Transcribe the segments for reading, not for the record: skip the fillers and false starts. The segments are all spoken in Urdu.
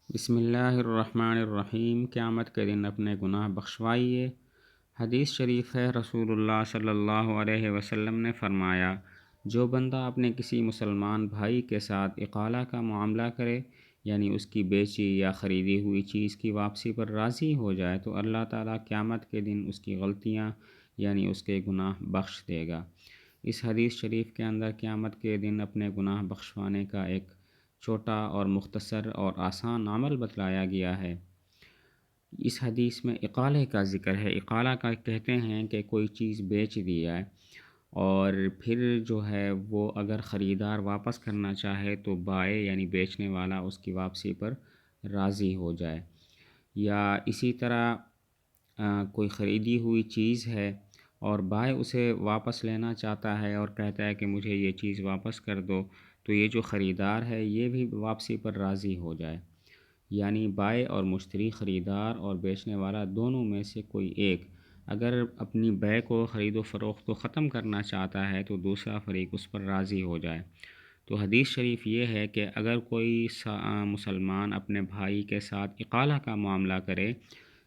بسم اللہ الرحمن الرحیم۔ قیامت کے دن اپنے گناہ بخشوائیے۔ حدیث شریف ہے، رسول اللہ صلی اللہ علیہ وسلم نے فرمایا، جو بندہ اپنے کسی مسلمان بھائی کے ساتھ اقالہ کا معاملہ کرے، یعنی اس کی بیچی یا خریدی ہوئی چیز کی واپسی پر راضی ہو جائے، تو اللہ تعالیٰ قیامت کے دن اس کی غلطیاں یعنی اس کے گناہ بخش دے گا۔ اس حدیث شریف کے اندر قیامت کے دن اپنے گناہ بخشوانے کا ایک چھوٹا اور مختصر اور آسان عمل بتلایا گیا ہے۔ اس حدیث میں اقالے کا ذکر ہے۔ اقالہ کا کہتے ہیں کہ کوئی چیز بیچ دی جائے اور پھر جو ہے وہ اگر خریدار واپس کرنا چاہے تو بائع یعنی بیچنے والا اس کی واپسی پر راضی ہو جائے، یا اسی طرح کوئی خریدی ہوئی چیز ہے اور بائع اسے واپس لینا چاہتا ہے اور کہتا ہے کہ مجھے یہ چیز واپس کر دو، تو یہ جو خریدار ہے یہ بھی واپسی پر راضی ہو جائے، یعنی بائع اور مشتری، خریدار اور بیچنے والا، دونوں میں سے کوئی ایک اگر اپنی بیع کو، خرید و فروخت کو ختم کرنا چاہتا ہے تو دوسرا فریق اس پر راضی ہو جائے۔ تو حدیث شریف یہ ہے کہ اگر کوئی مسلمان اپنے بھائی کے ساتھ اقالہ کا معاملہ کرے،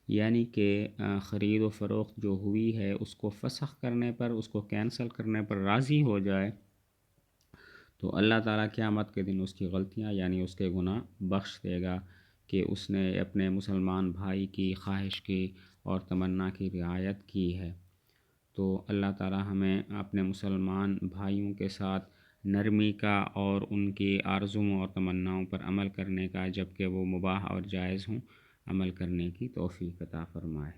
یعنی کہ خرید و فروخت جو ہوئی ہے اس کو فسخ کرنے پر، اس کو کینسل کرنے پر راضی ہو جائے، تو اللہ تعالیٰ قیامت کے دن اس کی غلطیاں یعنی اس کے گناہ بخش دے گا کہ اس نے اپنے مسلمان بھائی کی خواہش کی اور تمنا کی رعایت کی ہے۔ تو اللہ تعالیٰ ہمیں اپنے مسلمان بھائیوں کے ساتھ نرمی کا اور ان کی آرزوؤں اور تمناؤں پر عمل کرنے کا، جبکہ وہ مباح اور جائز ہوں، عمل کرنے کی توفیق عطا فرمائے۔